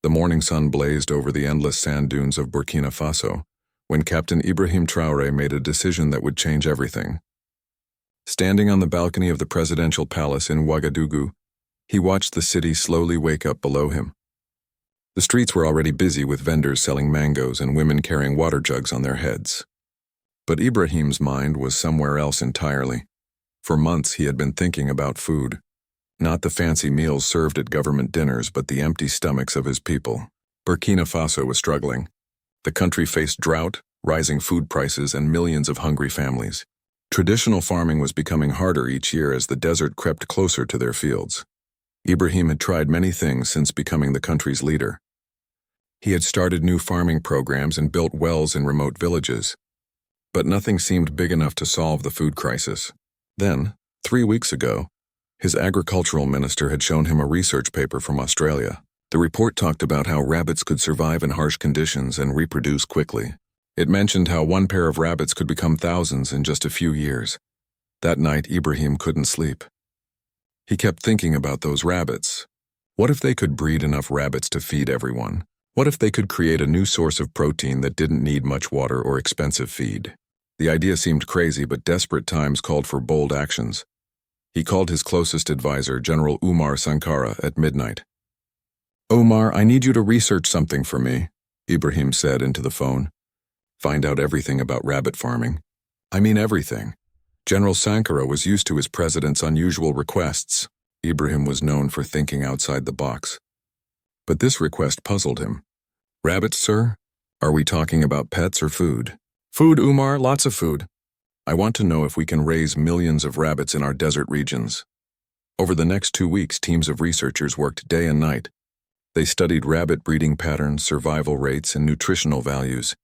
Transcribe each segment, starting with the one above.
The morning sun blazed over the endless sand dunes of Burkina Faso when Captain Ibrahim Traoré made a decision that would change everything. Standing on the balcony of the presidential palace in Ouagadougou, he watched the city slowly wake up below him. The streets were already busy with vendors selling mangoes and women carrying water jugs on their heads. But Ibrahim's mind was somewhere else entirely. For months he had been thinking about food. Not the fancy meals served at government dinners, but the empty stomachs of his people. Burkina Faso was struggling. The country faced drought, rising food prices, and millions of hungry families. Traditional farming was becoming harder each year as the desert crept closer to their fields. Ibrahim had tried many things since becoming the country's leader. He had started new farming programs and built wells in remote villages. But nothing seemed big enough to solve the food crisis. Then, 3 weeks ago, his agricultural minister had shown him a research paper from Australia. The report talked about how rabbits could survive in harsh conditions and reproduce quickly. It mentioned how one pair of rabbits could become thousands in just a few years. That night, Ibrahim couldn't sleep. He kept thinking about those rabbits. What if they could breed enough rabbits to feed everyone? What if they could create a new source of protein that didn't need much water or expensive feed? The idea seemed crazy, but desperate times called for bold actions. He called his closest advisor, General Umar Sankara, at midnight. "Omar, I need you to research something for me," Ibrahim said into the phone. "Find out everything about rabbit farming. I mean everything." General Sankara was used to his president's unusual requests. Ibrahim was known for thinking outside the box. But this request puzzled him. "Rabbits, sir? Are we talking about pets or food?" "Food, Umar, lots of food. I want to know if we can raise millions of rabbits in our desert regions." Over the next 2 weeks, teams of researchers worked day and night. They studied rabbit breeding patterns, survival rates, and nutritional values.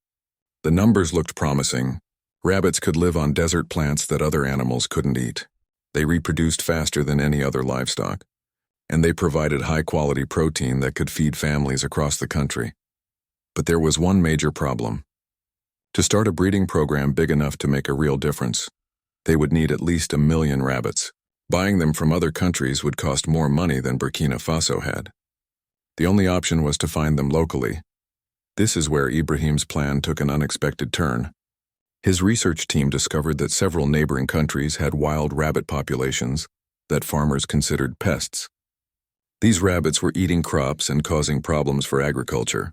The numbers looked promising. Rabbits could live on desert plants that other animals couldn't eat. They reproduced faster than any other livestock. And they provided high-quality protein that could feed families across the country. But there was one major problem. To start a breeding program big enough to make a real difference, they would need at least 1 million rabbits. Buying them from other countries would cost more money than Burkina Faso had. The only option was to find them locally. This is where Ibrahim's plan took an unexpected turn. His research team discovered that several neighboring countries had wild rabbit populations that farmers considered pests. These rabbits were eating crops and causing problems for agriculture.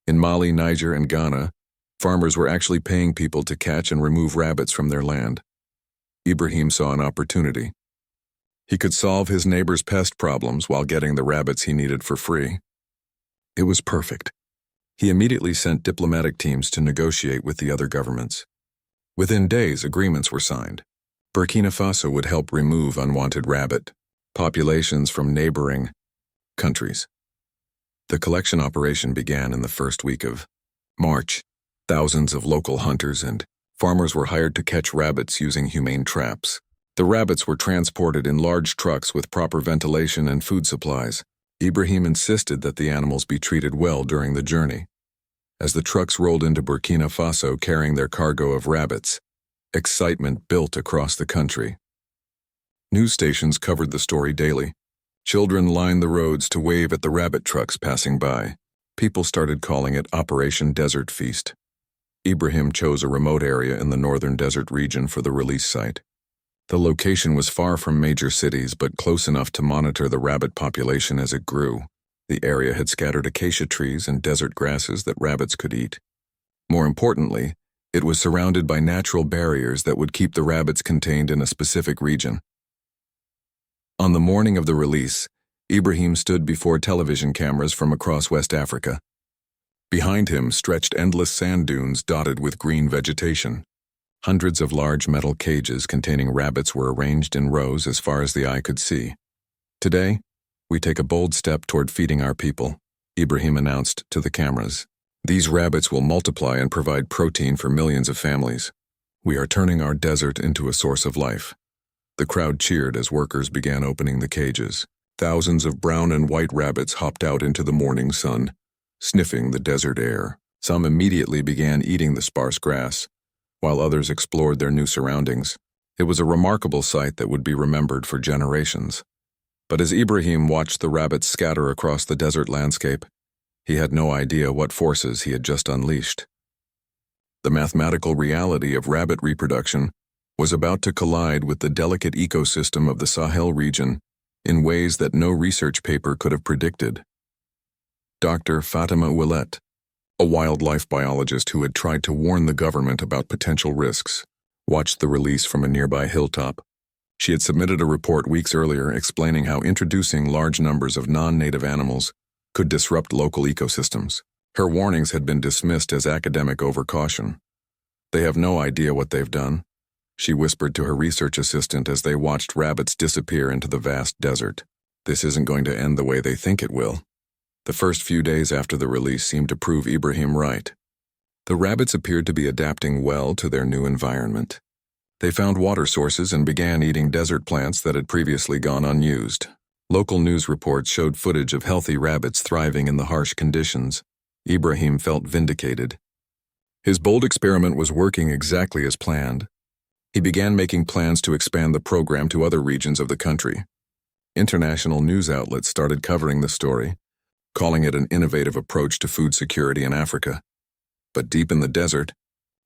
In Mali, Niger, and Ghana, farmers were actually paying people to catch and remove rabbits from their land. Ibrahim saw an opportunity. He could solve his neighbor's pest problems while getting the rabbits he needed for free. It was perfect. He immediately sent diplomatic teams to negotiate with the other governments. Within days, agreements were signed. Burkina Faso would help remove unwanted rabbit populations from neighboring countries. The collection operation began in the first week of March. Thousands of local hunters and farmers were hired to catch rabbits using humane traps. The rabbits were transported in large trucks with proper ventilation and food supplies. Ibrahim insisted that the animals be treated well during the journey. As the trucks rolled into Burkina Faso carrying their cargo of rabbits, excitement built across the country. News stations covered the story daily. Children lined the roads to wave at the rabbit trucks passing by. People started calling it Operation Desert Feast. Ibrahim chose a remote area in the northern desert region for the release site. The location was far from major cities, but close enough to monitor the rabbit population as it grew. The area had scattered acacia trees and desert grasses that rabbits could eat. More importantly, it was surrounded by natural barriers that would keep the rabbits contained in a specific region. On the morning of the release, Ibrahim stood before television cameras from across West Africa. Behind him stretched endless sand dunes dotted with green vegetation. Hundreds of large metal cages containing rabbits were arranged in rows as far as the eye could see. "Today, we take a bold step toward feeding our people," Ibrahim announced to the cameras. "These rabbits will multiply and provide protein for millions of families. We are turning our desert into a source of life." The crowd cheered as workers began opening the cages. Thousands of brown and white rabbits hopped out into the morning sun, sniffing the desert air. Some immediately began eating the sparse grass, while others explored their new surroundings. It was a remarkable sight that would be remembered for generations. But as Ibrahim watched the rabbits scatter across the desert landscape, He had no idea what forces he had just unleashed. The mathematical reality of rabbit reproduction was about to collide with the delicate ecosystem of the Sahel region in ways that no research paper could have predicted. Dr. Fatima Ouellet, a wildlife biologist who had tried to warn the government about potential risks, watched the release from a nearby hilltop. She had submitted a report weeks earlier explaining how introducing large numbers of non-native animals could disrupt local ecosystems. Her warnings had been dismissed as academic overcaution. "They have no idea what they've done," she whispered to her research assistant as they watched rabbits disappear into the vast desert. "This isn't going to end the way they think it will." The first few days after the release seemed to prove Ibrahim right. The rabbits appeared to be adapting well to their new environment. They found water sources and began eating desert plants that had previously gone unused. Local news reports showed footage of healthy rabbits thriving in the harsh conditions. Ibrahim felt vindicated. His bold experiment was working exactly as planned. He began making plans to expand the program to other regions of the country. International news outlets started covering the story, calling it an innovative approach to food security in Africa. But deep in the desert,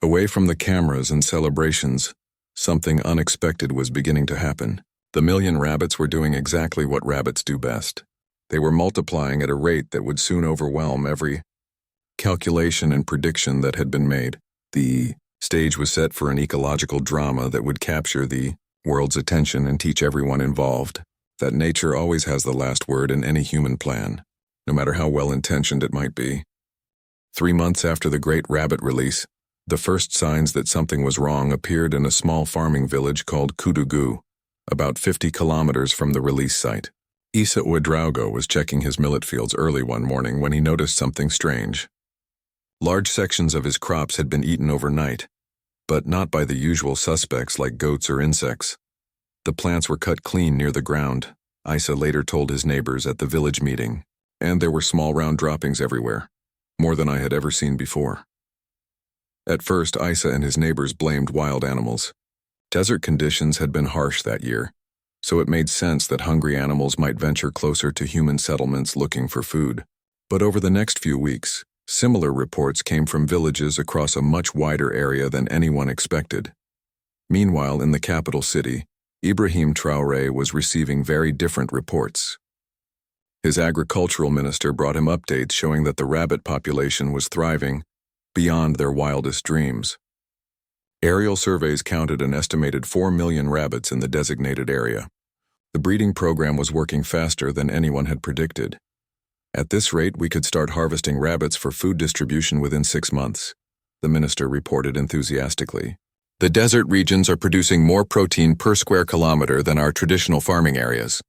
away from the cameras and celebrations, something unexpected was beginning to happen. The million rabbits were doing exactly what rabbits do best. They were multiplying at a rate that would soon overwhelm every calculation and prediction that had been made. The stage was set for an ecological drama that would capture the world's attention and teach everyone involved that nature always has the last word in any human plan, no matter how well-intentioned it might be. 3 months after the great rabbit release, the first signs that something was wrong appeared in a small farming village called Kudugu, about 50 kilometers from the release site. Issa Ouedraogo was checking his millet fields early one morning when he noticed something strange. Large sections of his crops had been eaten overnight, but not by the usual suspects like goats or insects. The plants were cut clean near the ground, Issa later told his neighbors at the village meeting, and there were small round droppings everywhere, more than I had ever seen before. At first, Issa and his neighbors blamed wild animals. Desert conditions had been harsh that year, so it made sense that hungry animals might venture closer to human settlements looking for food. But over the next few weeks, similar reports came from villages across a much wider area than anyone expected. Meanwhile, in the capital city, Ibrahim Traoré was receiving very different reports. His agricultural minister brought him updates showing that the rabbit population was thriving beyond their wildest dreams. Aerial surveys counted an estimated 4 million rabbits in the designated area. The breeding program was working faster than anyone had predicted. "At this rate, we could start harvesting rabbits for food distribution within 6 months, the minister reported enthusiastically. "The desert regions are producing more protein per square kilometer than our traditional farming areas."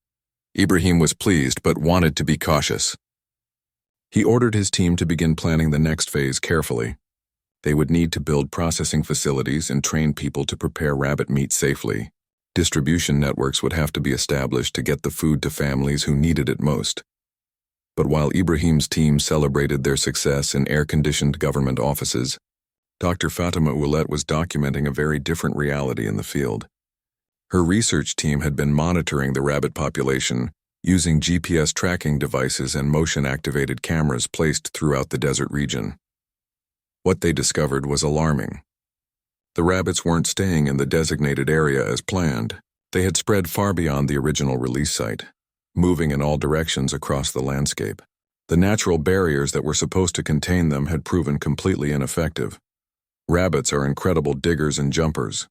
Ibrahim was pleased but wanted to be cautious. He ordered his team to begin planning the next phase carefully. They would need to build processing facilities and train people to prepare rabbit meat safely. Distribution networks would have to be established to get the food to families who needed it most. But while Ibrahim's team celebrated their success in air-conditioned government offices, Dr. Fatima Ouellet was documenting a very different reality in the field. Her research team had been monitoring the rabbit population using GPS tracking devices and motion-activated cameras placed throughout the desert region. What they discovered was alarming. The rabbits weren't staying in the designated area as planned. They had spread far beyond the original release site, moving in all directions across the landscape. The natural barriers that were supposed to contain them had proven completely ineffective. Rabbits are incredible diggers and jumpers,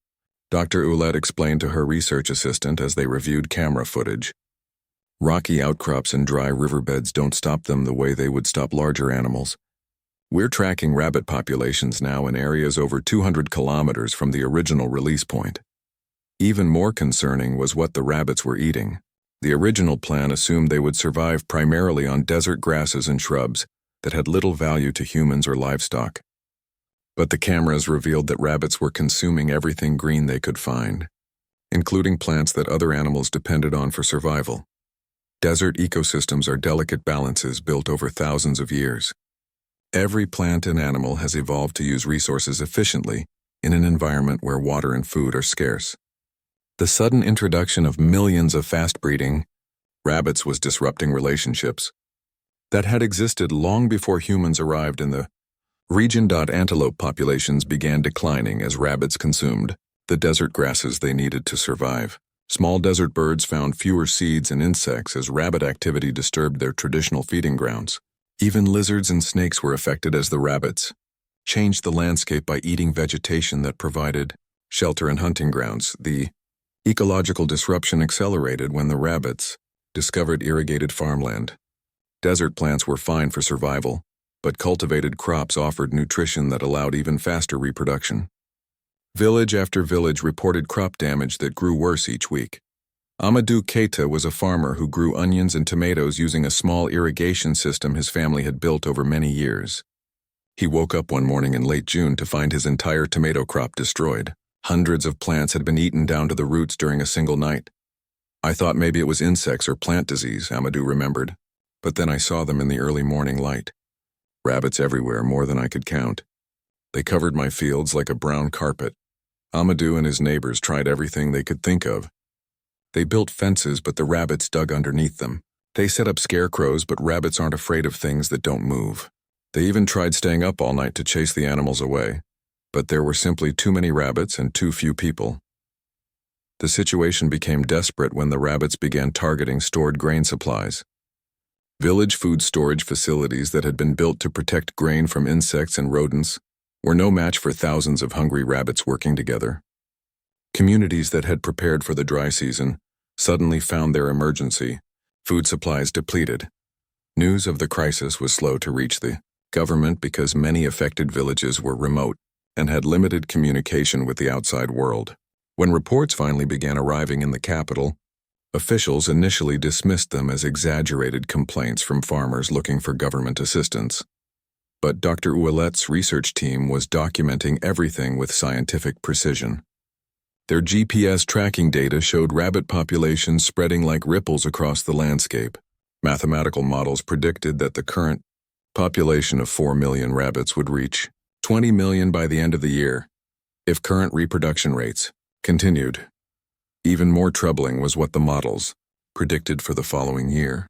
Dr. Ouellet explained to her research assistant as they reviewed camera footage. Rocky outcrops and dry riverbeds don't stop them the way they would stop larger animals. We're tracking rabbit populations now in areas over 200 kilometers from the original release point. Even more concerning was what the rabbits were eating. The original plan assumed they would survive primarily on desert grasses and shrubs that had little value to humans or livestock. But the cameras revealed that rabbits were consuming everything green they could find, including plants that other animals depended on for survival. Desert ecosystems are delicate balances built over thousands of years. Every plant and animal has evolved to use resources efficiently in an environment where water and food are scarce. The sudden introduction of millions of fast-breeding rabbits was disrupting relationships. that had existed long before humans arrived in the region. Antelope populations began declining as rabbits consumed the desert grasses they needed to survive. Small desert birds found fewer seeds and insects as rabbit activity disturbed their traditional feeding grounds. Even lizards and snakes were affected as the rabbits changed the landscape by eating vegetation that provided shelter and hunting grounds. The ecological disruption accelerated when the rabbits discovered irrigated farmland. Desert plants were fine for survival, but cultivated crops offered nutrition that allowed even faster reproduction. Village after village reported crop damage that grew worse each week. Amadou Keita was a farmer who grew onions and tomatoes using a small irrigation system his family had built over many years. He woke up one morning in late June to find his entire tomato crop destroyed. Hundreds of plants had been eaten down to the roots during a single night. "I thought maybe it was insects or plant disease," Amadou remembered. "But then I saw them in the early morning light. Rabbits everywhere, more than I could count. They covered my fields like a brown carpet." Amadou and his neighbors tried everything they could think of. They built fences, but the rabbits dug underneath them. They set up scarecrows, but rabbits aren't afraid of things that don't move. They even tried staying up all night to chase the animals away, but there were simply too many rabbits and too few people. The situation became desperate when the rabbits began targeting stored grain supplies. Village food storage facilities that had been built to protect grain from insects and rodents were no match for thousands of hungry rabbits working together. Communities that had prepared for the dry season suddenly found their emergency food supplies depleted. News of the crisis was slow to reach the government because many affected villages were remote and had limited communication with the outside world. When reports finally began arriving in the capital, officials initially dismissed them as exaggerated complaints from farmers looking for government assistance. But Dr. Ouellette's research team was documenting everything with scientific precision. Their GPS tracking data showed rabbit populations spreading like ripples across the landscape. Mathematical models predicted that the current population of 4 million rabbits would reach 20 million by the end of the year, if current reproduction rates continued. Even more troubling was what the models predicted for the following year.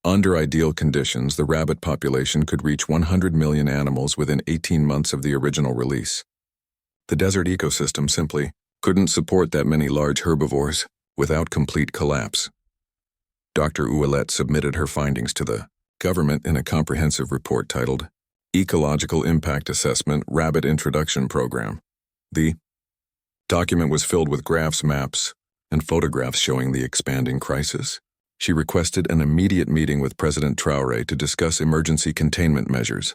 Under ideal conditions, the rabbit population could reach 100 million animals within 18 months of the original release. The desert ecosystem simply couldn't support that many large herbivores without complete collapse. Dr. Ouellette submitted her findings to the government in a comprehensive report titled Ecological Impact Assessment Rabbit Introduction Program. The document was filled with graphs, maps, and photographs showing the expanding crisis. She requested an immediate meeting with President Traoré to discuss emergency containment measures.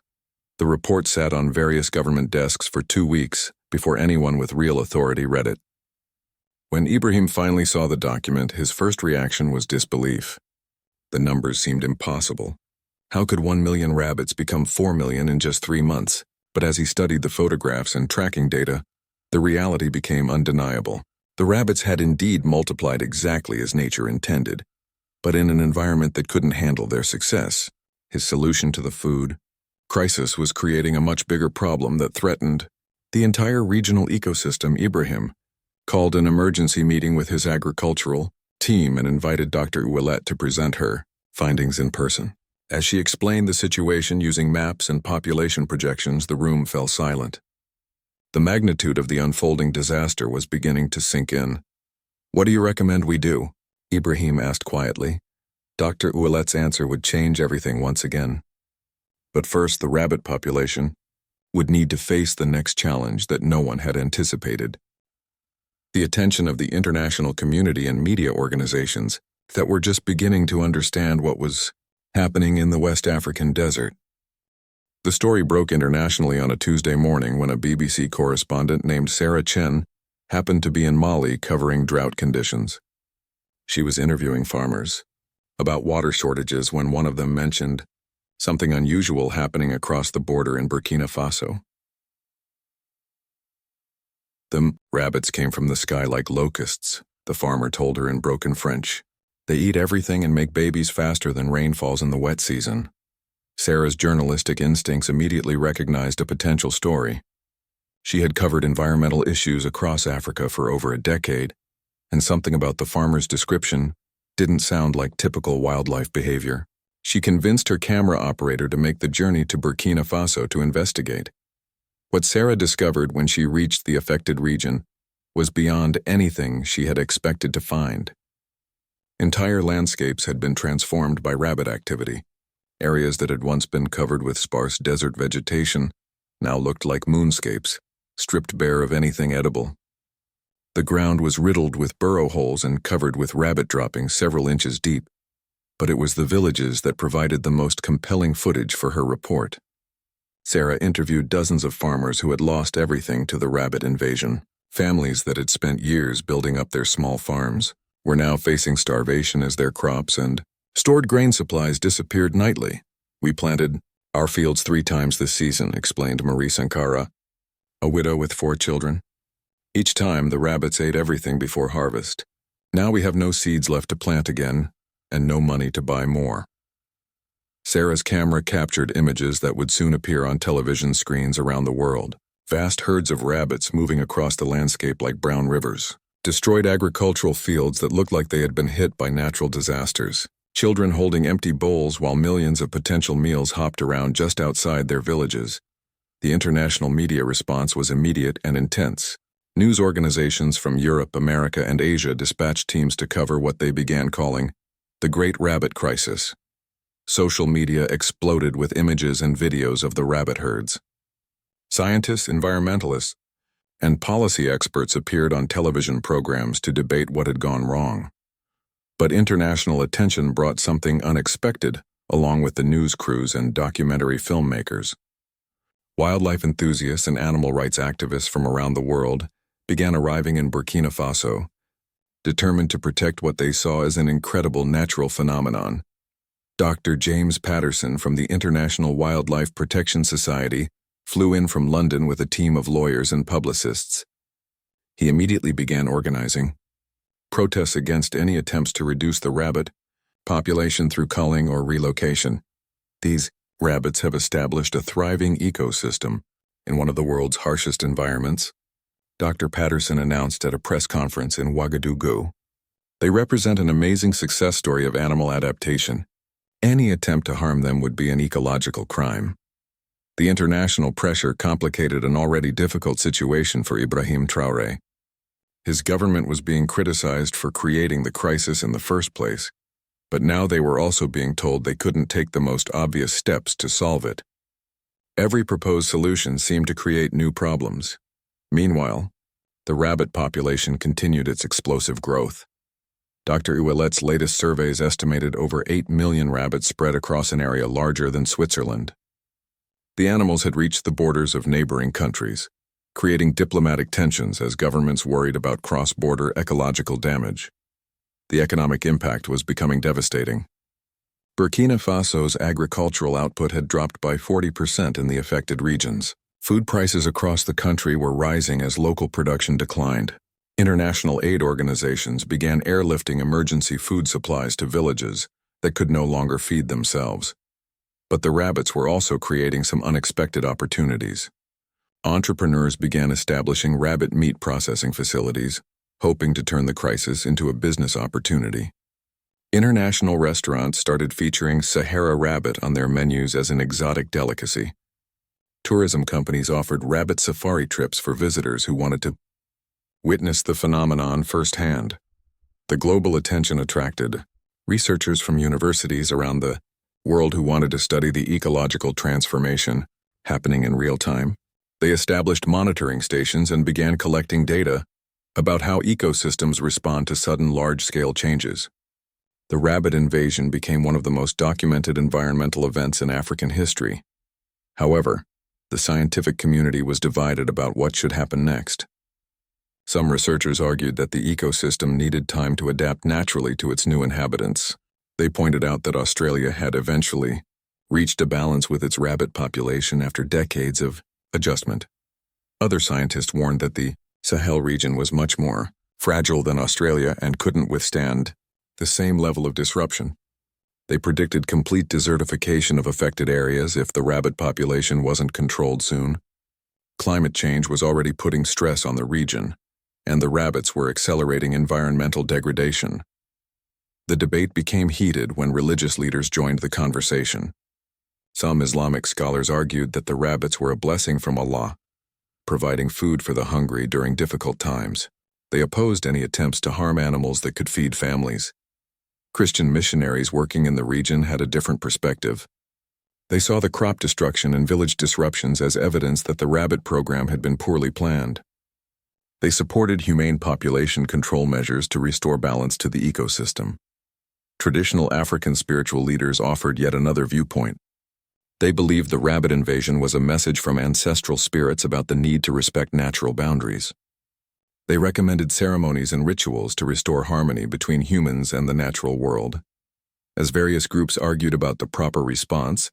The report sat on various government desks for 2 weeks before anyone with real authority read it. When Ibrahim finally saw the document, his first reaction was disbelief. The numbers seemed impossible. How could 1 million rabbits become 4 million in just 3 months? But as he studied the photographs and tracking data, the reality became undeniable. The rabbits had indeed multiplied exactly as nature intended, but in an environment that couldn't handle their success. His solution to the food crisis was creating a much bigger problem that threatened the entire regional ecosystem. Ibrahim called an emergency meeting with his agricultural team and invited Dr. Ouellette to present her findings in person. As she explained the situation using maps and population projections, the room fell silent. The magnitude of the unfolding disaster was beginning to sink in. "What do you recommend we do?" Ibrahim asked quietly. Dr. Ouellette's answer would change everything once again. But first, the rabbit population would need to face the next challenge that no one had anticipated. The attention of the international community and media organizations that were just beginning to understand what was happening in the West African desert. The story broke internationally on a Tuesday morning when a BBC correspondent named Sarah Chen happened to be in Mali covering drought conditions. She was interviewing farmers about water shortages when one of them mentioned something unusual happening across the border in Burkina Faso. "The rabbits came from the sky like locusts," the farmer told her in broken French. "They eat everything and make babies faster than rain falls in the wet season." Sarah's journalistic instincts immediately recognized a potential story. She had covered environmental issues across Africa for over a decade, and something about the farmer's description didn't sound like typical wildlife behavior. She convinced her camera operator to make the journey to Burkina Faso to investigate. What Sarah discovered when she reached the affected region was beyond anything she had expected to find. Entire landscapes had been transformed by rabbit activity. Areas that had once been covered with sparse desert vegetation now looked like moonscapes, stripped bare of anything edible. The ground was riddled with burrow holes and covered with rabbit droppings several inches deep, but it was the villages that provided the most compelling footage for her report. Sarah interviewed dozens of farmers who had lost everything to the rabbit invasion. Families that had spent years building up their small farms were now facing starvation as their crops and stored grain supplies disappeared nightly. "We planted our fields 3 times this season," explained Marie Sankara, a widow with 4 children. "Each time the rabbits ate everything before harvest. Now we have no seeds left to plant again and no money to buy more." Sarah's camera captured images that would soon appear on television screens around the world. Vast herds of rabbits moving across the landscape like brown rivers. Destroyed agricultural fields that looked like they had been hit by natural disasters. Children holding empty bowls while millions of potential meals hopped around just outside their villages. The international media response was immediate and intense. News organizations from Europe, America, and Asia dispatched teams to cover what they began calling the Great Rabbit Crisis. Social media exploded with images and videos of the rabbit herds. Scientists, environmentalists, and policy experts appeared on television programs to debate what had gone wrong. But international attention brought something unexpected, along with the news crews and documentary filmmakers. Wildlife enthusiasts and animal rights activists from around the world began arriving in Burkina Faso, determined to protect what they saw as an incredible natural phenomenon. Dr. James Patterson from the International Wildlife Protection Society flew in from London with a team of lawyers and publicists. He immediately began organizing protests against any attempts to reduce the rabbit population through culling or relocation. These rabbits have established a thriving ecosystem in one of the world's harshest environments, Dr. Patterson announced at a press conference in Ouagadougou. They represent an amazing success story of animal adaptation. Any attempt to harm them would be an ecological crime. The international pressure complicated an already difficult situation for Ibrahim Traoré. His government was being criticized for creating the crisis in the first place, but now they were also being told they couldn't take the most obvious steps to solve it. Every proposed solution seemed to create new problems. Meanwhile, the rabbit population continued its explosive growth. Dr. Ouellet's latest surveys estimated over 8 million rabbits spread across an area larger than Switzerland. The animals had reached the borders of neighboring countries, creating diplomatic tensions as governments worried about cross-border ecological damage. The economic impact was becoming devastating. Burkina Faso's agricultural output had dropped by 40% in the affected regions. Food prices across the country were rising as local production declined. International aid organizations began airlifting emergency food supplies to villages that could no longer feed themselves. But the rabbits were also creating some unexpected opportunities. Entrepreneurs began establishing rabbit meat processing facilities, hoping to turn the crisis into a business opportunity. International restaurants started featuring Sahara rabbit on their menus as an exotic delicacy. Tourism companies offered rabbit safari trips for visitors who wanted to witness the phenomenon firsthand. The global attention attracted researchers from universities around the world who wanted to study the ecological transformation happening in real time. They established monitoring stations and began collecting data about how ecosystems respond to sudden large-scale changes. The rabbit invasion became one of the most documented environmental events in African history. However, the scientific community was divided about what should happen next. Some researchers argued that the ecosystem needed time to adapt naturally to its new inhabitants. They pointed out that Australia had eventually reached a balance with its rabbit population after decades of adjustment. Other scientists warned that the Sahel region was much more fragile than Australia and couldn't withstand the same level of disruption. They predicted complete desertification of affected areas if the rabbit population wasn't controlled soon. Climate change was already putting stress on the region, and the rabbits were accelerating environmental degradation. The debate became heated when religious leaders joined the conversation. Some Islamic scholars argued that the rabbits were a blessing from Allah, providing food for the hungry during difficult times. They opposed any attempts to harm animals that could feed families. Christian missionaries working in the region had a different perspective. They saw the crop destruction and village disruptions as evidence that the rabbit program had been poorly planned. They supported humane population control measures to restore balance to the ecosystem. Traditional African spiritual leaders offered yet another viewpoint. They believed the rabbit invasion was a message from ancestral spirits about the need to respect natural boundaries. They recommended ceremonies and rituals to restore harmony between humans and the natural world. As various groups argued about the proper response,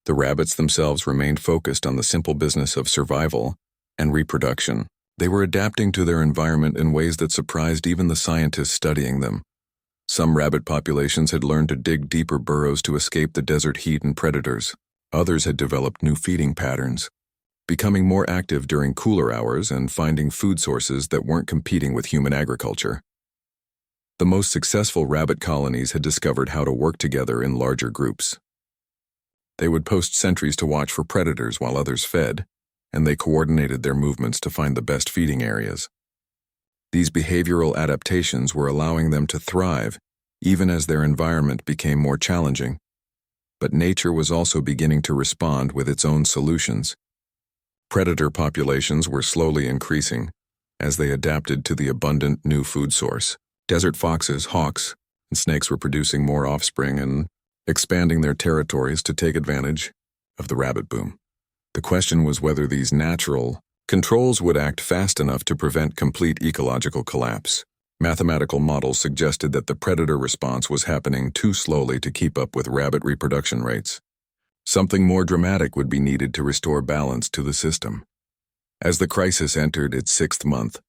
the rabbits themselves remained focused on the simple business of survival and reproduction. They were adapting to their environment in ways that surprised even the scientists studying them. Some rabbit populations had learned to dig deeper burrows to escape the desert heat and predators. Others had developed new feeding patterns, becoming more active during cooler hours and finding food sources that weren't competing with human agriculture. The most successful rabbit colonies had discovered how to work together in larger groups. They would post sentries to watch for predators while others fed, and they coordinated their movements to find the best feeding areas. These behavioral adaptations were allowing them to thrive, even as their environment became more challenging. But nature was also beginning to respond with its own solutions. Predator populations were slowly increasing as they adapted to the abundant new food source. Desert foxes, hawks, and snakes were producing more offspring and expanding their territories to take advantage of the rabbit boom. The question was whether these natural controls would act fast enough to prevent complete ecological collapse. Mathematical models suggested that the predator response was happening too slowly to keep up with rabbit reproduction rates. Something more dramatic would be needed to restore balance to the system. As the crisis entered its 6th month,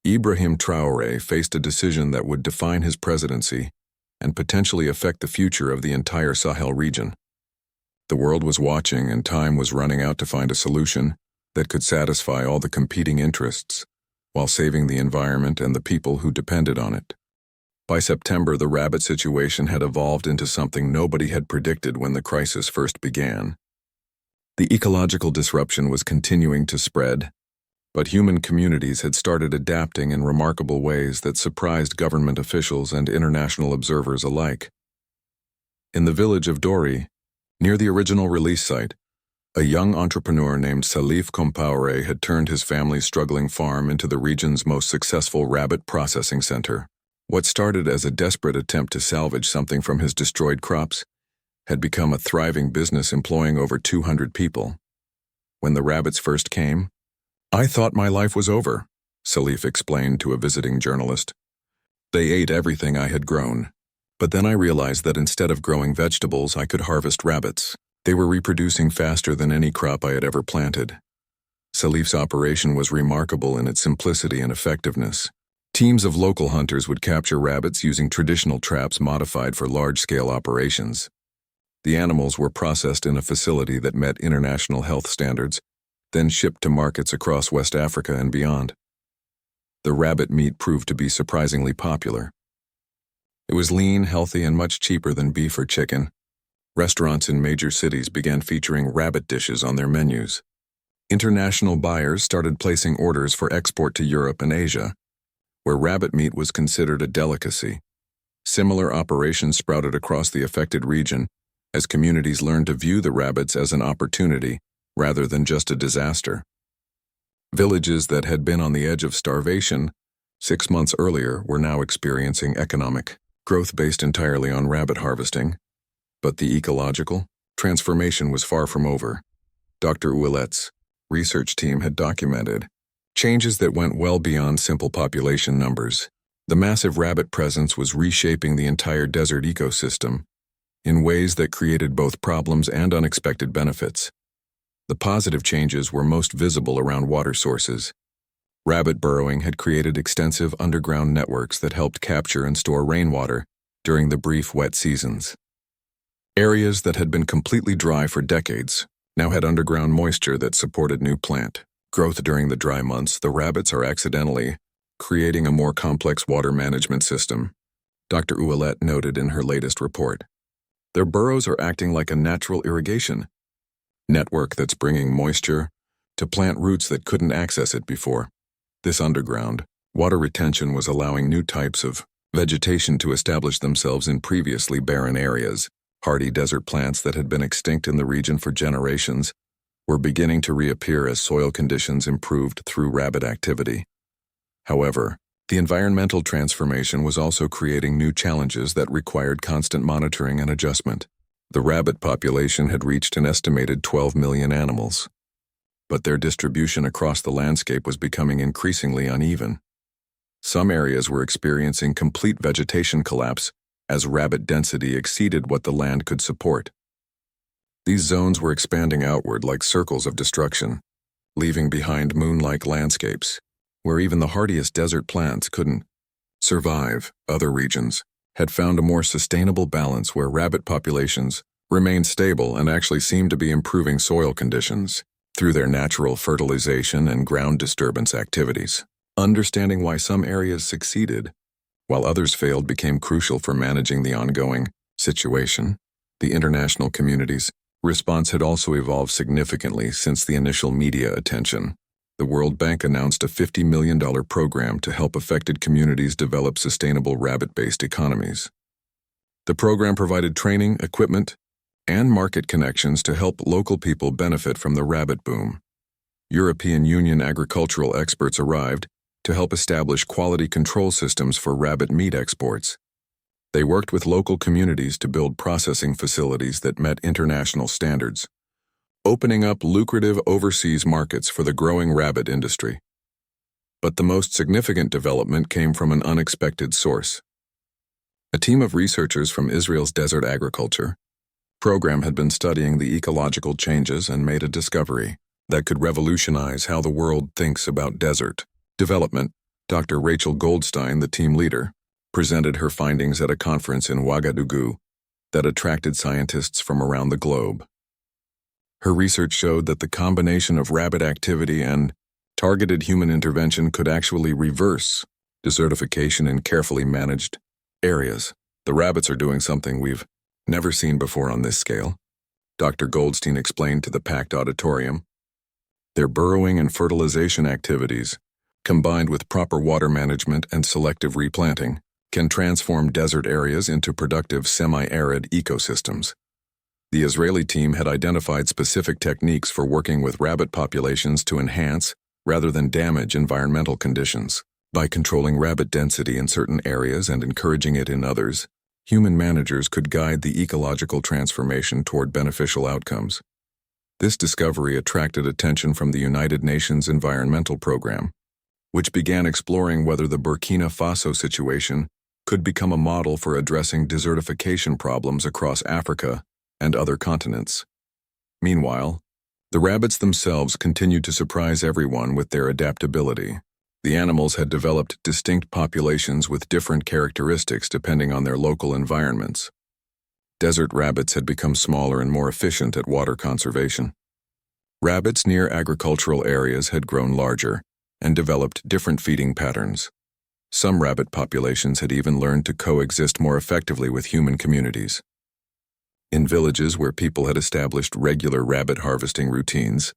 Ibrahim Traoré faced a decision that would define his presidency and potentially affect the future of the entire Sahel region. The world was watching and time was running out to find a solution that could satisfy all the competing interests while saving the environment and the people who depended on it. By September, the rabbit situation had evolved into something nobody had predicted when the crisis first began. The ecological disruption was continuing to spread, but human communities had started adapting in remarkable ways that surprised government officials and international observers alike. In the village of Dori, near the original release site, a young entrepreneur named Salif Compaoré had turned his family's struggling farm into the region's most successful rabbit processing center. What started as a desperate attempt to salvage something from his destroyed crops had become a thriving business employing over 200 people. When the rabbits first came, "I thought my life was over," Salif explained to a visiting journalist. "They ate everything I had grown. But then I realized that instead of growing vegetables, I could harvest rabbits. They were reproducing faster than any crop I had ever planted." Salif's operation was remarkable in its simplicity and effectiveness. Teams of local hunters would capture rabbits using traditional traps modified for large-scale operations. The animals were processed in a facility that met international health standards, then shipped to markets across West Africa and beyond. The rabbit meat proved to be surprisingly popular. It was lean, healthy, and much cheaper than beef or chicken. Restaurants in major cities began featuring rabbit dishes on their menus. International buyers started placing orders for export to Europe and Asia, where rabbit meat was considered a delicacy. Similar operations sprouted across the affected region as communities learned to view the rabbits as an opportunity rather than just a disaster. Villages that had been on the edge of starvation 6 months earlier were now experiencing economic growth based entirely on rabbit harvesting. But the ecological transformation was far from over. Dr. Ouellet's research team had documented changes that went well beyond simple population numbers. The massive rabbit presence was reshaping the entire desert ecosystem in ways that created both problems and unexpected benefits. The positive changes were most visible around water sources. Rabbit burrowing had created extensive underground networks that helped capture and store rainwater during the brief wet seasons. Areas that had been completely dry for decades now had underground moisture that supported new plant growth during the dry months. The rabbits are accidentally creating a more complex water management system. Dr. Ouellette noted in her latest report. Their burrows are acting like a natural irrigation network that's bringing moisture to plant roots that couldn't access it before. This underground water retention was allowing new types of vegetation to establish themselves in previously barren areas. Hardy desert plants that had been extinct in the region for generations were beginning to reappear as soil conditions improved through rabbit activity. However, the environmental transformation was also creating new challenges that required constant monitoring and adjustment. The rabbit population had reached an estimated 12 million animals, but their distribution across the landscape was becoming increasingly uneven. Some areas were experiencing complete vegetation collapse as rabbit density exceeded what the land could support. These zones were expanding outward like circles of destruction, leaving behind moon-like landscapes, where even the hardiest desert plants couldn't survive. Other regions had found a more sustainable balance where rabbit populations remained stable and actually seemed to be improving soil conditions through their natural fertilization and ground disturbance activities. Understanding why some areas succeeded while others failed became crucial for managing the ongoing situation. The international community's response had also evolved significantly since the initial media attention. The World Bank announced a $50 million program to help affected communities develop sustainable rabbit-based economies. The program provided training, equipment, and market connections to help local people benefit from the rabbit boom. European Union agricultural experts arrived to help establish quality control systems for rabbit meat exports. They worked with local communities to build processing facilities that met international standards, opening up lucrative overseas markets for the growing rabbit industry. But the most significant development came from an unexpected source. A team of researchers from Israel's desert agriculture program had been studying the ecological changes and made a discovery that could revolutionize how the world thinks about desert development. Dr. Rachel Goldstein, the team leader, presented her findings at a conference in Ouagadougou that attracted scientists from around the globe. Her research showed that the combination of rabbit activity and targeted human intervention could actually reverse desertification in carefully managed areas. The rabbits are doing something we've never seen before on this scale, Dr. Goldstein explained to the packed auditorium. Their burrowing and fertilization activities, combined with proper water management and selective replanting, can transform desert areas into productive semi-arid ecosystems. The Israeli team had identified specific techniques for working with rabbit populations to enhance, rather than damage, environmental conditions. By controlling rabbit density in certain areas and encouraging it in others, human managers could guide the ecological transformation toward beneficial outcomes. This discovery attracted attention from the United Nations Environmental Program, which began exploring whether the Burkina Faso situation could become a model for addressing desertification problems across Africa and other continents. Meanwhile, the rabbits themselves continued to surprise everyone with their adaptability. The animals had developed distinct populations with different characteristics depending on their local environments. Desert rabbits had become smaller and more efficient at water conservation. Rabbits near agricultural areas had grown larger and developed different feeding patterns. Some rabbit populations had even learned to coexist more effectively with human communities. In villages where people had established regular rabbit harvesting routines,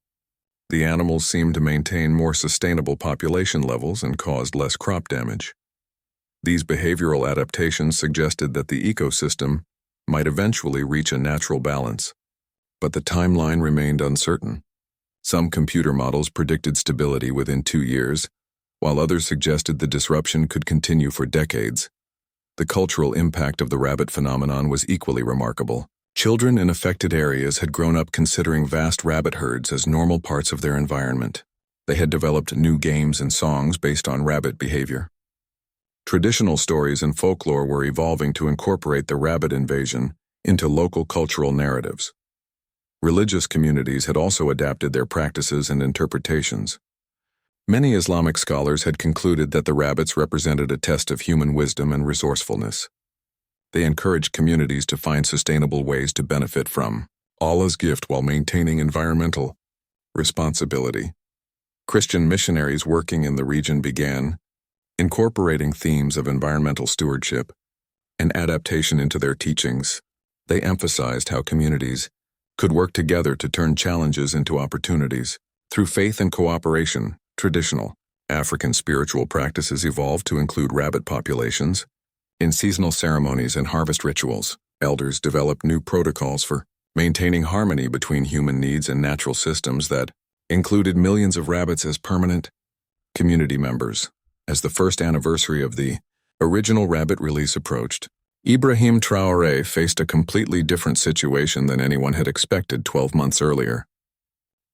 the animals seemed to maintain more sustainable population levels and caused less crop damage. These behavioral adaptations suggested that the ecosystem might eventually reach a natural balance, but the timeline remained uncertain. Some computer models predicted stability within 2 years, while others suggested the disruption could continue for decades. The cultural impact of the rabbit phenomenon was equally remarkable. Children in affected areas had grown up considering vast rabbit herds as normal parts of their environment. They had developed new games and songs based on rabbit behavior. Traditional stories and folklore were evolving to incorporate the rabbit invasion into local cultural narratives. Religious communities had also adapted their practices and interpretations. Many Islamic scholars had concluded that the rabbits represented a test of human wisdom and resourcefulness. They encouraged communities to find sustainable ways to benefit from Allah's gift while maintaining environmental responsibility. Christian missionaries working in the region began incorporating themes of environmental stewardship, and adaptation into their teachings. They emphasized how communities could work together to turn challenges into opportunities. Through faith and cooperation, traditional African spiritual practices evolved to include rabbit populations. In seasonal ceremonies and harvest rituals, elders developed new protocols for maintaining harmony between human needs and natural systems that included millions of rabbits as permanent community members. As the first anniversary of the original rabbit release approached, Ibrahim Traoré faced a completely different situation than anyone had expected 12 months earlier.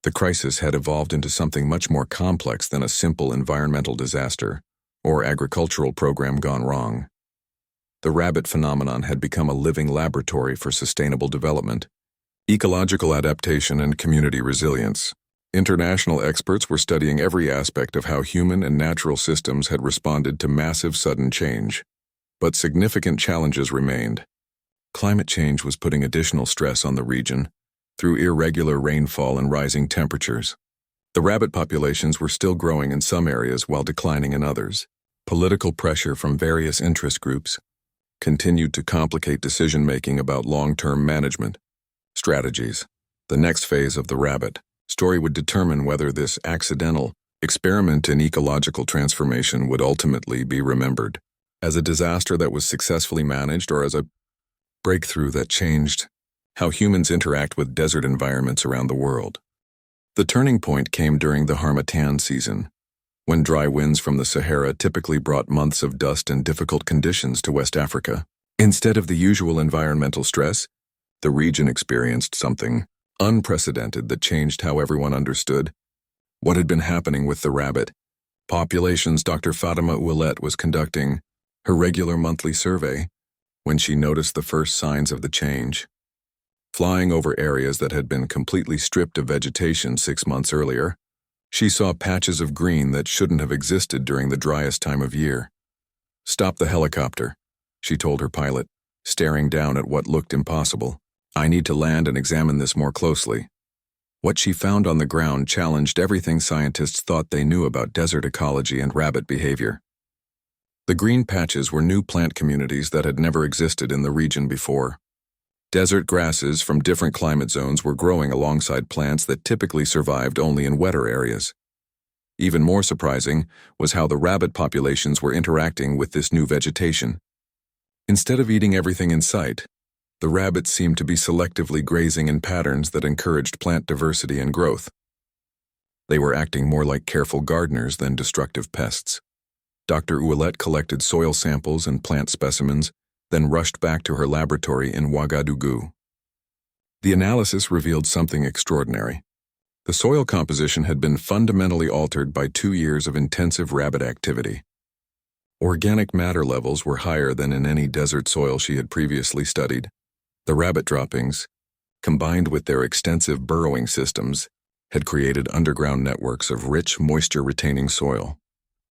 The crisis had evolved into something much more complex than a simple environmental disaster or agricultural program gone wrong. The rabbit phenomenon had become a living laboratory for sustainable development, ecological adaptation, and community resilience. International experts were studying every aspect of how human and natural systems had responded to massive sudden change. But significant challenges remained. Climate change was putting additional stress on the region through irregular rainfall and rising temperatures. The rabbit populations were still growing in some areas while declining in others. Political pressure from various interest groups continued to complicate decision-making about long-term management strategies. The next phase of the rabbit story would determine whether this accidental experiment in ecological transformation would ultimately be remembered as a disaster that was successfully managed or as a breakthrough that changed how humans interact with desert environments around the world. The turning point came during the Harmattan season, when dry winds from the Sahara typically brought months of dust and difficult conditions to West Africa. Instead of the usual environmental stress, the region experienced something unprecedented that changed how everyone understood what had been happening with the rabbit populations. Dr. Fatima Ouellet was conducting her regular monthly survey when she noticed the first signs of the change. Flying over areas that had been completely stripped of vegetation 6 months earlier, she saw patches of green that shouldn't have existed during the driest time of year. "Stop the helicopter," she told her pilot, staring down at what looked impossible. "I need to land and examine this more closely." What she found on the ground challenged everything scientists thought they knew about desert ecology and rabbit behavior. The green patches were new plant communities that had never existed in the region before. Desert grasses from different climate zones were growing alongside plants that typically survived only in wetter areas. Even more surprising was how the rabbit populations were interacting with this new vegetation. Instead of eating everything in sight, the rabbits seemed to be selectively grazing in patterns that encouraged plant diversity and growth. They were acting more like careful gardeners than destructive pests. Dr. Ouellet collected soil samples and plant specimens, then rushed back to her laboratory in Ouagadougou. The analysis revealed something extraordinary. The soil composition had been fundamentally altered by 2 years of intensive rabbit activity. Organic matter levels were higher than in any desert soil she had previously studied. The rabbit droppings, combined with their extensive burrowing systems, had created underground networks of rich, moisture-retaining soil.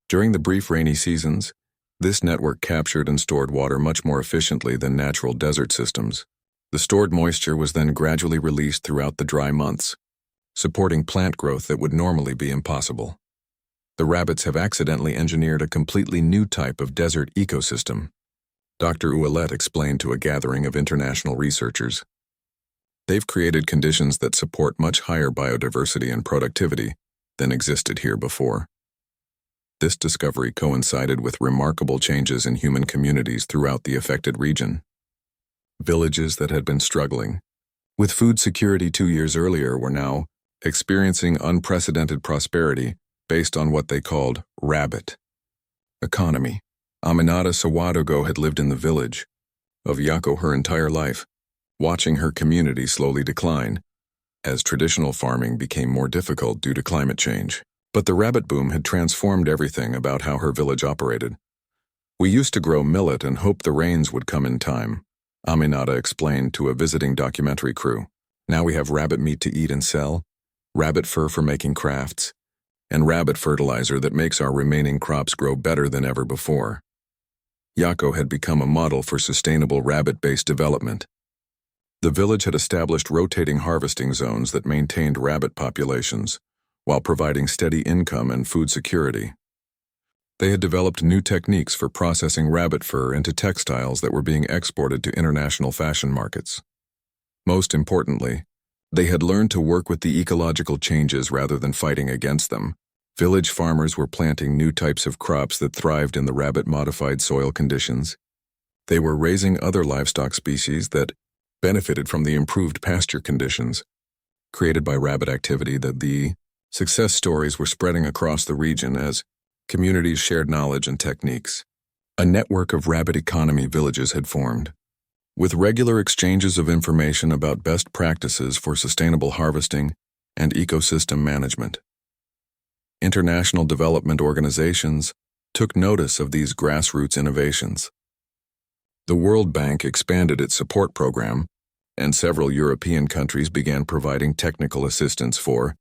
During the brief rainy seasons, this network captured and stored water much more efficiently than natural desert systems. The stored moisture was then gradually released throughout the dry months, supporting plant growth that would normally be impossible. The rabbits have accidentally engineered a completely new type of desert ecosystem, Dr. Ouellet explained to a gathering of international researchers. They've created conditions that support much higher biodiversity and productivity than existed here before. This discovery coincided with remarkable changes in human communities throughout the affected region. Villages that had been struggling with food security 2 years earlier were now experiencing unprecedented prosperity based on what they called rabbit economy. Aminata Sawadogo had lived in the village of Yako her entire life, watching her community slowly decline as traditional farming became more difficult due to climate change. But the rabbit boom had transformed everything about how her village operated. "We used to grow millet and hope the rains would come in time," Aminata explained to a visiting documentary crew. "Now we have rabbit meat to eat and sell, rabbit fur for making crafts, and rabbit fertilizer that makes our remaining crops grow better than ever before." Yako had become a model for sustainable rabbit-based development. The village had established rotating harvesting zones that maintained rabbit populations, while providing steady income and food security. They had developed new techniques for processing rabbit fur into textiles that were being exported to international fashion markets. Most importantly, they had learned to work with the ecological changes rather than fighting against them. Village farmers were planting new types of crops that thrived in the rabbit-modified soil conditions. They were raising other livestock species that benefited from the improved pasture conditions created by rabbit activity. The success stories were spreading across the region as communities shared knowledge and techniques. A network of rabbit economy villages had formed, with regular exchanges of information about best practices for sustainable harvesting and ecosystem management. International development organizations took notice of these grassroots innovations. The World Bank expanded its support program, and several European countries began providing technical assistance for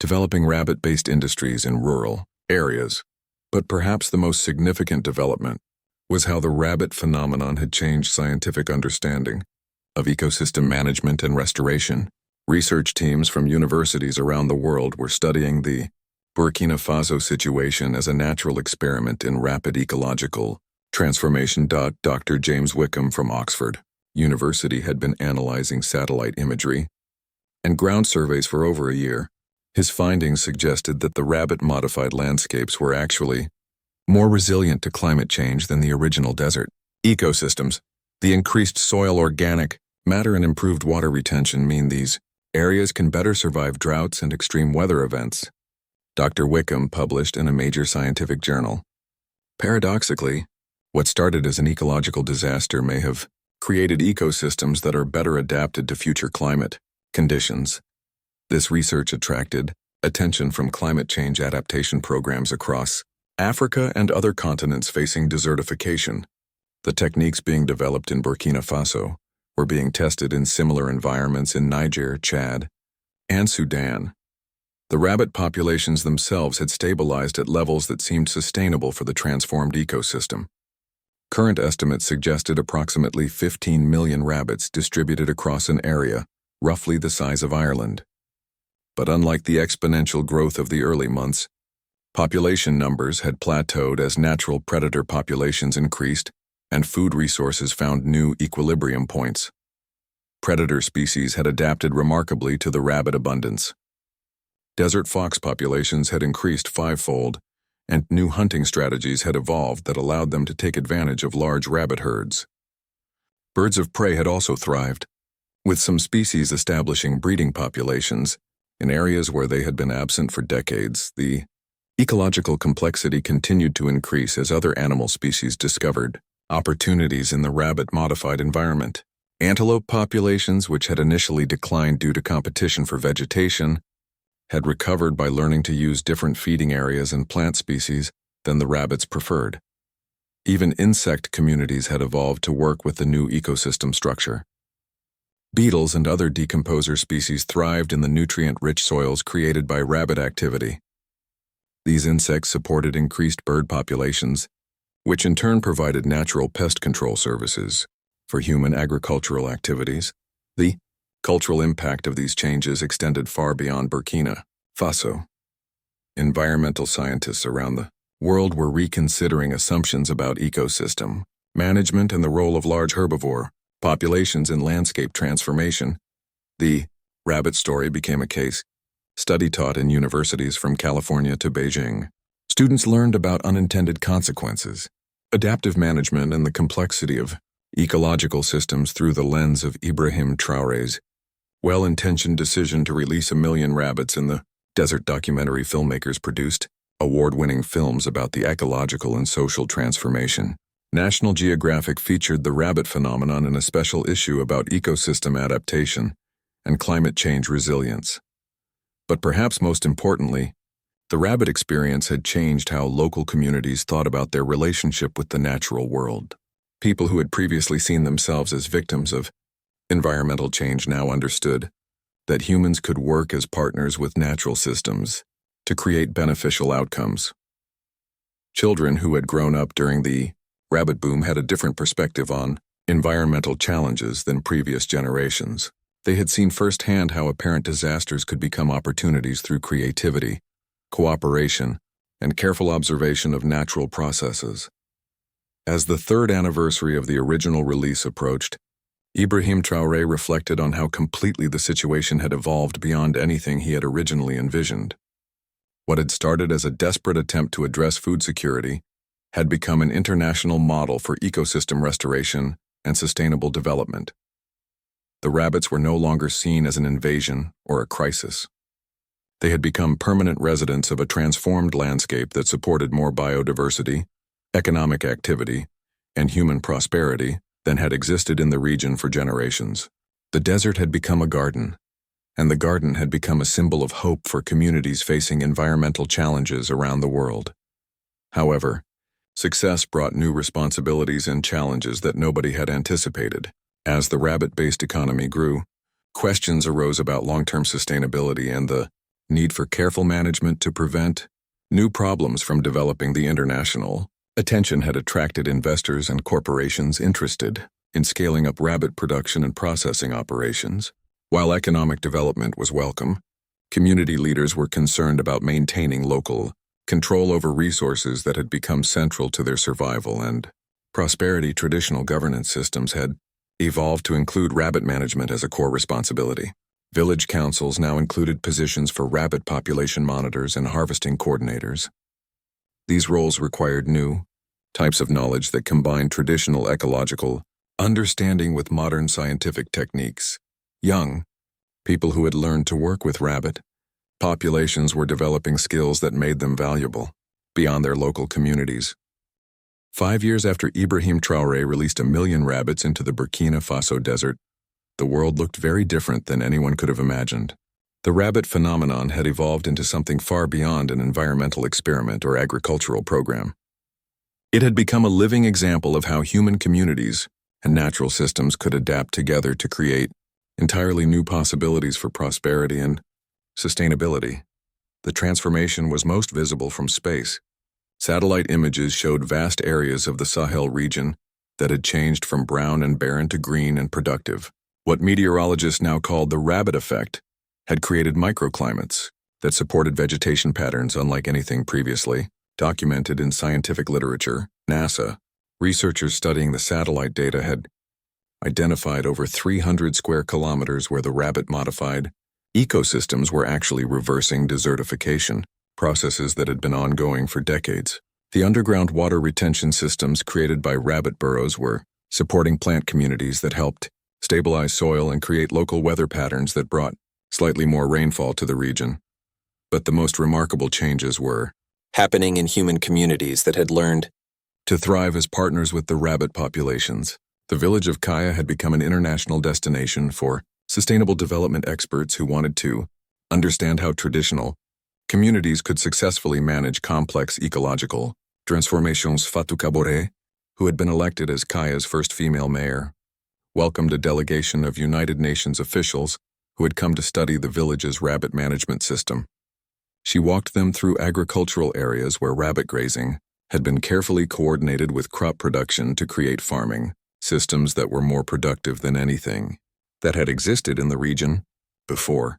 developing rabbit-based industries in rural areas. But perhaps the most significant development was how the rabbit phenomenon had changed scientific understanding of ecosystem management and restoration. Research teams from universities around the world were studying the Burkina Faso situation as a natural experiment in rapid ecological transformation. Dr. James Wickham from Oxford University had been analyzing satellite imagery and ground surveys for over a year. His findings suggested that the rabbit-modified landscapes were actually more resilient to climate change than the original desert ecosystems. The increased soil organic matter and improved water retention mean these areas can better survive droughts and extreme weather events. Dr. Wickham published in a major scientific journal. Paradoxically, what started as an ecological disaster may have created ecosystems that are better adapted to future climate conditions. This research attracted attention from climate change adaptation programs across Africa and other continents facing desertification. The techniques being developed in Burkina Faso were being tested in similar environments in Niger, Chad, and Sudan. The rabbit populations themselves had stabilized at levels that seemed sustainable for the transformed ecosystem. Current estimates suggested approximately 15 million rabbits distributed across an area roughly the size of Ireland. But unlike the exponential growth of the early months, population numbers had plateaued as natural predator populations increased and food resources found new equilibrium points. Predator species had adapted remarkably to the rabbit abundance. Desert fox populations had increased fivefold, and new hunting strategies had evolved that allowed them to take advantage of large rabbit herds. Birds of prey had also thrived, with some species establishing breeding populations in areas where they had been absent for decades. The ecological complexity continued to increase as other animal species discovered opportunities in the rabbit-modified environment. Antelope populations, which had initially declined due to competition for vegetation, had recovered by learning to use different feeding areas and plant species than the rabbits preferred. Even insect communities had evolved to work with the new ecosystem structure. Beetles and other decomposer species thrived in the nutrient-rich soils created by rabbit activity. These insects supported increased bird populations, which in turn provided natural pest control services for human agricultural activities. The cultural impact of these changes extended far beyond Burkina Faso. Environmental scientists around the world were reconsidering assumptions about ecosystem management and the role of large herbivore populations in landscape transformation. The rabbit story became a case study taught in universities from California to Beijing. Students learned about unintended consequences, adaptive management, and the complexity of ecological systems through the lens of Ibrahim Traoré's well-intentioned decision to release 1 million rabbits in the desert. Documentary filmmakers produced award-winning films about the ecological and social transformation. National Geographic featured the rabbit phenomenon in a special issue about ecosystem adaptation and climate change resilience. But perhaps most importantly, the rabbit experience had changed how local communities thought about their relationship with the natural world. People who had previously seen themselves as victims of environmental change now understood that humans could work as partners with natural systems to create beneficial outcomes. Children who had grown up during the rabbit boom had a different perspective on environmental challenges than previous generations. They had seen firsthand how apparent disasters could become opportunities through creativity, cooperation, and careful observation of natural processes. As the third anniversary of the original release approached, Ibrahim Traoré reflected on how completely the situation had evolved beyond anything he had originally envisioned. What had started as a desperate attempt to address food security had become an international model for ecosystem restoration and sustainable development. The rabbits were no longer seen as an invasion or a crisis. They had become permanent residents of a transformed landscape that supported more biodiversity, economic activity, and human prosperity than had existed in the region for generations. The desert had become a garden, and the garden had become a symbol of hope for communities facing environmental challenges around the world. However, success brought new responsibilities and challenges that nobody had anticipated. As the rabbit-based economy grew, questions arose about long-term sustainability and the need for careful management to prevent new problems from developing. The international attention had attracted investors and corporations interested in scaling up rabbit production and processing operations. While economic development was welcome, community leaders were concerned about maintaining local control over resources that had become central to their survival and prosperity. Traditional governance systems had evolved to include rabbit management as a core responsibility. Village councils now included positions for rabbit population monitors and harvesting coordinators. These roles required new types of knowledge that combined traditional ecological understanding with modern scientific techniques. Young people who had learned to work with rabbit populations were developing skills that made them valuable beyond their local communities. 5 years after Ibrahim Traoré released 1 million rabbits into the Burkina Faso desert, the world looked very different than anyone could have imagined. The rabbit phenomenon had evolved into something far beyond an environmental experiment or agricultural program. It had become a living example of how human communities and natural systems could adapt together to create entirely new possibilities for prosperity and sustainability. The transformation was most visible from space. Satellite images showed vast areas of the Sahel region that had changed from brown and barren to green and productive. What meteorologists now called the rabbit effect had created microclimates that supported vegetation patterns unlike anything previously documented in scientific literature. NASA researchers studying the satellite data had identified over 300 square kilometers where the rabbit-modified ecosystems were actually reversing desertification, processes that had been ongoing for decades. The underground water retention systems created by rabbit burrows were supporting plant communities that helped stabilize soil and create local weather patterns that brought slightly more rainfall to the region. But the most remarkable changes were happening in human communities that had learned to thrive as partners with the rabbit populations. The village of Kaya had become an international destination for sustainable development experts who wanted to understand how traditional communities could successfully manage complex ecological transformations. Fatou Kabore, who had been elected as Kaya's first female mayor, welcomed a delegation of United Nations officials who had come to study the village's rabbit management system. She walked them through agricultural areas where rabbit grazing had been carefully coordinated with crop production to create farming systems that were more productive than anything that had existed in the region before.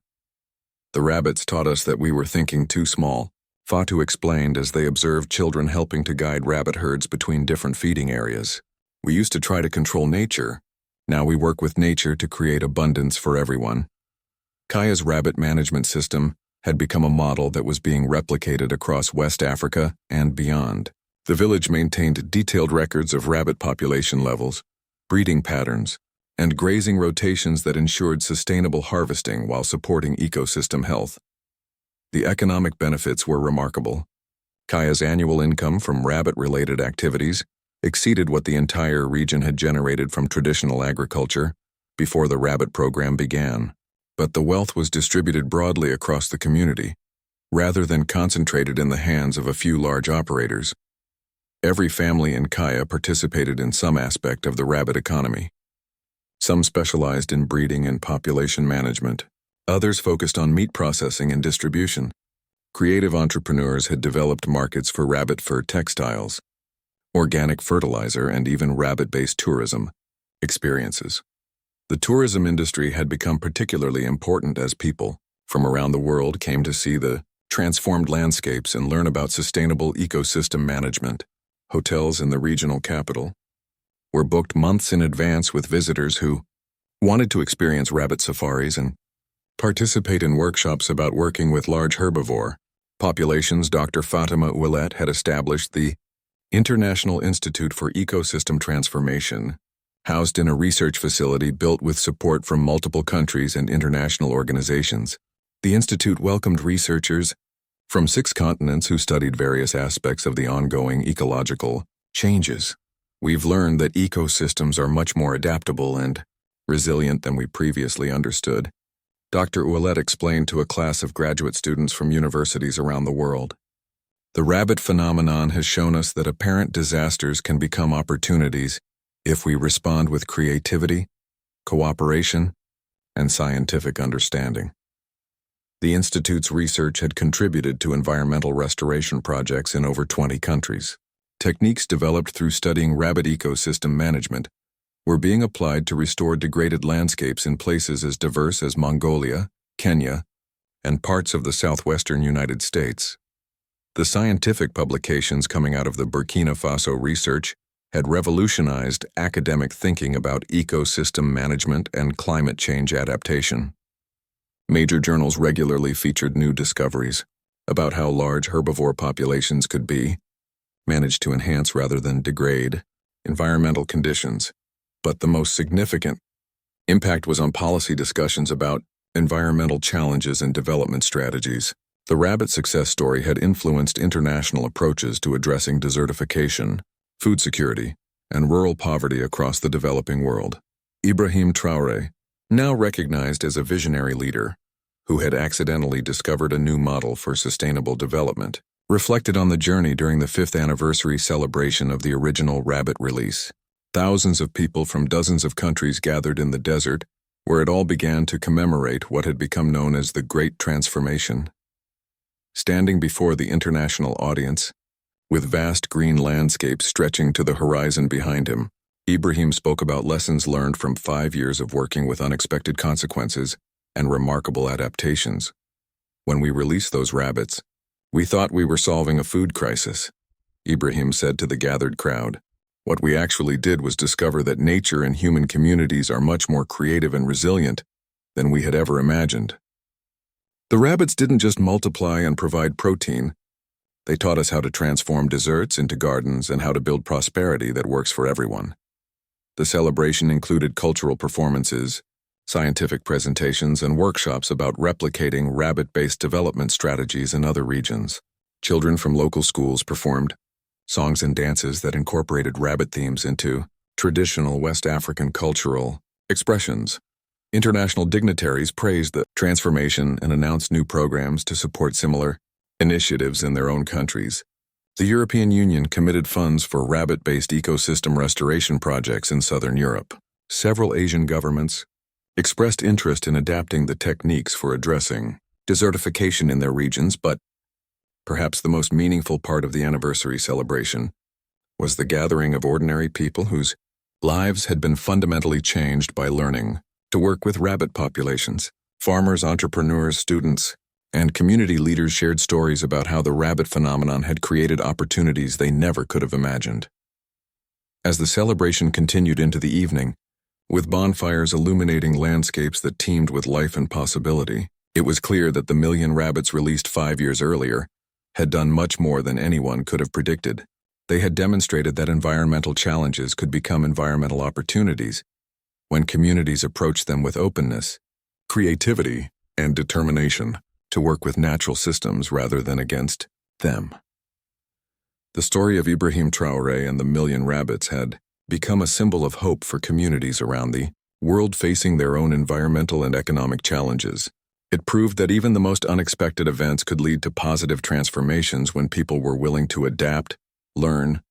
The rabbits taught us that we were thinking too small, Fatou explained as they observed children helping to guide rabbit herds between different feeding areas. We used to try to control nature. Now we work with nature to create abundance for everyone. Kaya's rabbit management system had become a model that was being replicated across West Africa and beyond. The village maintained detailed records of rabbit population levels, breeding patterns, and grazing rotations that ensured sustainable harvesting while supporting ecosystem health. The economic benefits were remarkable. Kaya's annual income from rabbit-related activities exceeded what the entire region had generated from traditional agriculture before the rabbit program began. But the wealth was distributed broadly across the community, rather than concentrated in the hands of a few large operators. Every family in Kaya participated in some aspect of the rabbit economy. Some specialized in breeding and population management. Others focused on meat processing and distribution. Creative entrepreneurs had developed markets for rabbit fur textiles, organic fertilizer, and even rabbit-based tourism experiences. The tourism industry had become particularly important as people from around the world came to see the transformed landscapes, and learn about sustainable ecosystem management. Hotels in the regional capital were booked months in advance with visitors who wanted to experience rabbit safaris and participate in workshops about working with large herbivore populations. Dr. Fatima Ouellet had established the International Institute for Ecosystem Transformation, housed in a research facility built with support from multiple countries and international organizations. The institute welcomed researchers from 6 continents who studied various aspects of the ongoing ecological changes. We've learned that ecosystems are much more adaptable and resilient than we previously understood, Dr. Ouellet explained to a class of graduate students from universities around the world. The rabbit phenomenon has shown us that apparent disasters can become opportunities if we respond with creativity, cooperation, and scientific understanding. The Institute's research had contributed to environmental restoration projects in over 20 countries. Techniques developed through studying rabbit ecosystem management were being applied to restore degraded landscapes in places as diverse as Mongolia, Kenya, and parts of the southwestern United States. The scientific publications coming out of the Burkina Faso research had revolutionized academic thinking about ecosystem management and climate change adaptation. Major journals regularly featured new discoveries about how large herbivore populations could be managed to enhance rather than degrade environmental conditions. But the most significant impact was on policy discussions about environmental challenges and development strategies. The rabbit success story had influenced international approaches to addressing desertification, food security, and rural poverty across the developing world. Ibrahim Traoré, now recognized as a visionary leader, who had accidentally discovered a new model for sustainable development, reflected on the journey during the 5th anniversary celebration of the original rabbit release. Thousands of people from dozens of countries gathered in the desert, where it all began to commemorate what had become known as the Great Transformation. Standing before the international audience, with vast green landscapes stretching to the horizon behind him, Ibrahim spoke about lessons learned from 5 years of working with unexpected consequences and remarkable adaptations. When we released those rabbits, we thought we were solving a food crisis, Ibrahim said to the gathered crowd. What we actually did was discover that nature and human communities are much more creative and resilient than we had ever imagined. The rabbits didn't just multiply and provide protein. They taught us how to transform deserts into gardens and how to build prosperity that works for everyone. The celebration included cultural performances, scientific presentations, and workshops about replicating rabbit-based development strategies in other regions. Children from local schools performed songs and dances that incorporated rabbit themes into traditional West African cultural expressions. International dignitaries praised the transformation and announced new programs to support similar initiatives in their own countries. The European Union committed funds for rabbit-based ecosystem restoration projects in southern Europe. Several Asian governments expressed interest in adapting the techniques for addressing desertification in their regions, but perhaps the most meaningful part of the anniversary celebration was the gathering of ordinary people whose lives had been fundamentally changed by learning to work with rabbit populations. Farmers, entrepreneurs, students, and community leaders shared stories about how the rabbit phenomenon had created opportunities they never could have imagined. As the celebration continued into the evening, with bonfires illuminating landscapes that teemed with life and possibility, it was clear that the 1 million rabbits released 5 years earlier had done much more than anyone could have predicted. They had demonstrated that environmental challenges could become environmental opportunities when communities approached them with openness, creativity, and determination to work with natural systems rather than against them. The story of Ibrahim Traoré and the 1 million rabbits had become a symbol of hope for communities around the world facing their own environmental and economic challenges. It proved that even the most unexpected events could lead to positive transformations when people were willing to adapt, learn,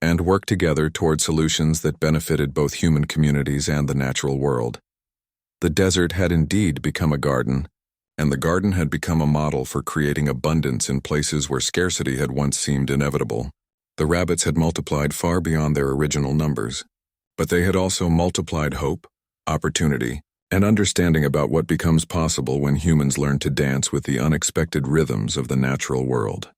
and work together toward solutions that benefited both human communities and the natural world. The desert had indeed become a garden, and the garden had become a model for creating abundance in places where scarcity had once seemed inevitable. The rabbits had multiplied far beyond their original numbers, but they had also multiplied hope, opportunity, An understanding about what becomes possible when humans learn to dance with the unexpected rhythms of the natural world.